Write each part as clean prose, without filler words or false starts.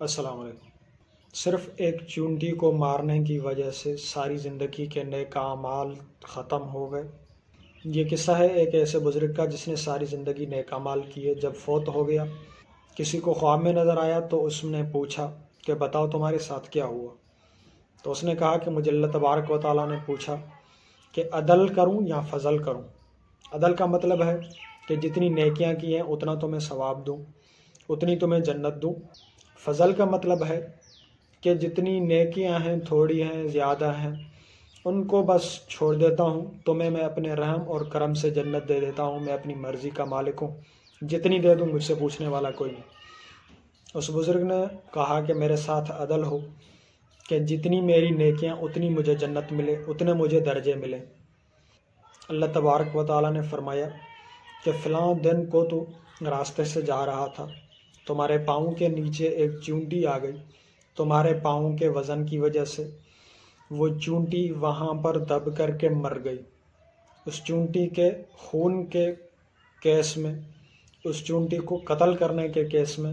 السلام علیکم۔ صرف ایک چونٹی کو مارنے کی وجہ سے ساری زندگی کے نیک اعمال ختم ہو گئے۔ یہ قصہ ہے ایک ایسے بزرگ کا جس نے ساری زندگی نیک اعمال کیے۔ جب فوت ہو گیا، کسی کو خواب میں نظر آیا تو اس نے پوچھا کہ بتاؤ تمہارے ساتھ کیا ہوا؟ تو اس نے کہا کہ مجھے اللہ تبارک و تعالیٰ نے پوچھا کہ عدل کروں یا فضل کروں۔ عدل کا مطلب ہے کہ جتنی نیکیاں کی ہیں اتنا تمہیں ثواب دوں، اتنی تمہیں جنت دوں۔ فضل کا مطلب ہے کہ جتنی نیکیاں ہیں، تھوڑی ہیں، زیادہ ہیں، ان کو بس چھوڑ دیتا ہوں، تمہیں میں اپنے رحم اور کرم سے جنت دے دیتا ہوں۔ میں اپنی مرضی کا مالک ہوں، جتنی دے دوں مجھ سے پوچھنے والا کوئی نہیں۔ اس بزرگ نے کہا کہ میرے ساتھ عدل ہو کہ جتنی میری نیکیاں اتنی مجھے جنت ملے، اتنے مجھے درجے ملے۔ اللہ تبارک و تعالیٰ نے فرمایا کہ فلاں دن کو تو راستے سے جا رہا تھا، تمہارے پاؤں کے نیچے ایک چونٹی آ گئی، تمہارے پاؤں کے وزن کی وجہ سے وہ چونٹی وہاں پر دب کر کے مر گئی۔ اس چونٹی کے خون کے کیس میں، اس چونٹی کو قتل کرنے کے کیس میں،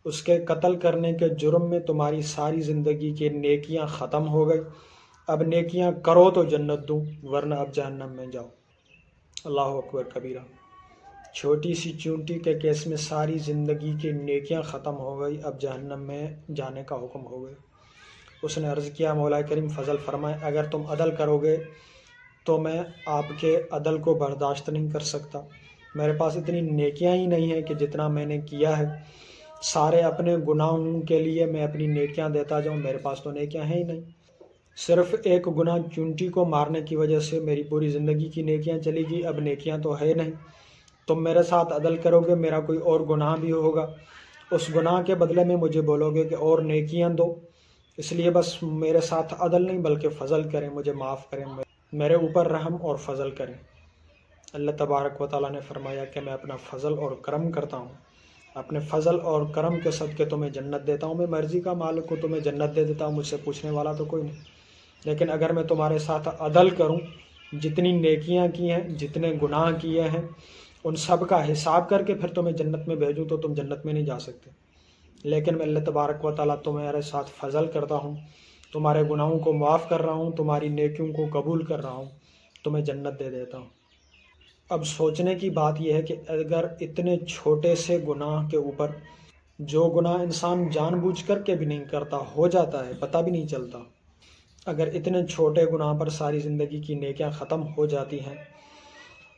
اس کے قتل کرنے کے جرم میں تمہاری ساری زندگی کی نیکیاں ختم ہو گئی۔ اب نیکیاں کرو تو جنت دوں، ورنہ اب جہنم میں جاؤ۔ اللہ اکبر کبیرہ۔ چھوٹی سی چونٹی کے کیس میں ساری زندگی کی نیکیاں ختم ہو گئی، اب جہنم میں جانے کا حکم ہو گیا۔ اس نے عرض کیا مولا کریم فضل فرمائے، اگر تم عدل کرو گے تو میں آپ کے عدل کو برداشت نہیں کر سکتا۔ میرے پاس اتنی نیکیاں ہی نہیں ہیں کہ جتنا میں نے کیا ہے سارے اپنے گناہوں کے لیے میں اپنی نیکیاں دیتا جاؤں، میرے پاس تو نیکیاں ہیں ہی نہیں۔ صرف ایک گناہ چونٹی کو مارنے کی وجہ سے میری پوری زندگی کی نیکیاں چلی گئی، اب نیکیاں تو ہے نہیں۔ تم میرے ساتھ عدل کرو گے، میرا کوئی اور گناہ بھی ہوگا، اس گناہ کے بدلے میں مجھے بولو گے کہ اور نیکیاں دو، اس لیے بس میرے ساتھ عدل نہیں بلکہ فضل کریں، مجھے معاف کریں، میرے اوپر رحم اور فضل کریں۔ اللہ تبارک و تعالیٰ نے فرمایا کہ میں اپنا فضل اور کرم کرتا ہوں، اپنے فضل اور کرم کے صدقے تمہیں جنت دیتا ہوں۔ میں مرضی کا مالک ہوں، تمہیں جنت دے دیتا ہوں، مجھ سے پوچھنے والا تو کوئی نہیں۔ لیکن اگر میں تمہارے ساتھ عدل کروں، جتنی نیکیاں کی ہیں، جتنے گناہ کیے ہیں، ان سب کا حساب کر کے پھر تمہیں جنت میں بھیجوں تو تم جنت میں نہیں جا سکتے۔ لیکن میں اللہ تبارک و تعالیٰ تمہارے ساتھ فضل کرتا ہوں، تمہارے گناہوں کو معاف کر رہا ہوں، تمہاری نیکیوں کو قبول کر رہا ہوں، تمہیں جنت دے دیتا ہوں۔ اب سوچنے کی بات یہ ہے کہ اگر اتنے چھوٹے سے گناہ کے اوپر، جو گناہ انسان جان بوجھ کر کے بھی نہیں کرتا، ہو جاتا ہے، پتہ بھی نہیں چلتا، اگر اتنے چھوٹے گناہ پر ساری زندگی کی نیکیاں ختم ہو جاتی ہیں،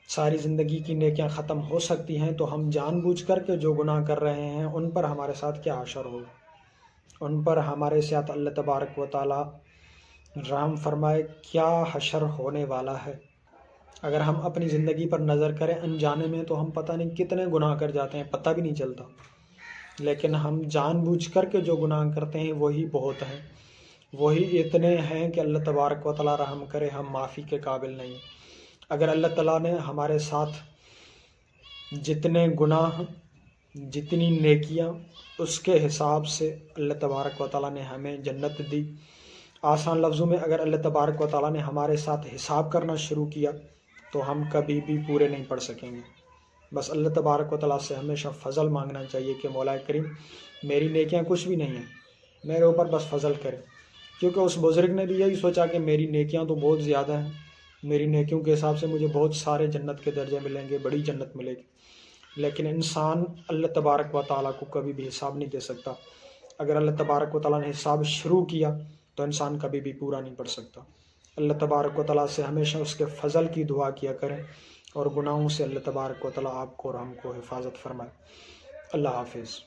ساری زندگی کی نیکیاں ختم ہو سکتی ہیں، تو ہم جان بوجھ کر کے جو گناہ کر رہے ہیں ان پر ہمارے ساتھ کیا حشر ہوگا، ان پر ہمارے ساتھ اللہ تبارک و تعالیٰ رحم فرمائے کیا حشر ہونے والا ہے۔ اگر ہم اپنی زندگی پر نظر کریں انجانے میں تو ہم پتہ نہیں کتنے گناہ کر جاتے ہیں، پتہ بھی نہیں چلتا، لیکن ہم جان بوجھ کر کے جو گناہ کرتے ہیں وہی بہت ہیں، وہی اتنے ہیں کہ اللہ تبارک و تعالیٰ رحم کرے، ہم معافی کے قابل نہیں۔ اگر اللہ تعالیٰ نے ہمارے ساتھ جتنے گناہ، جتنی نیکیاں، اس کے حساب سے اللہ تبارک و تعالیٰ نے ہمیں جنت دی۔ آسان لفظوں میں اگر اللہ تبارک و تعالیٰ نے ہمارے ساتھ حساب کرنا شروع کیا تو ہم کبھی بھی پورے نہیں پڑ سکیں گے۔ بس اللہ تبارک و تعالیٰ سے ہمیشہ فضل مانگنا چاہیے کہ مولا کریم میری نیکیاں کچھ بھی نہیں ہیں، میرے اوپر بس فضل کرے، کیونکہ اس بزرگ نے بھی یہی سوچا کہ میری نیکیاں تو بہت زیادہ ہیں، میری نیکیوں کے حساب سے مجھے بہت سارے جنت کے درجے ملیں گے، بڑی جنت ملے گی۔ لیکن انسان اللہ تبارک و تعالیٰ کو کبھی بھی حساب نہیں دے سکتا۔ اگر اللہ تبارک و تعالیٰ نے حساب شروع کیا تو انسان کبھی بھی پورا نہیں پڑ سکتا۔ اللہ تبارک و تعالیٰ سے ہمیشہ اس کے فضل کی دعا کیا کریں، اور گناہوں سے اللہ تبارک و تعالیٰ آپ کو اور ہم کو حفاظت فرمائے۔ اللہ حافظ۔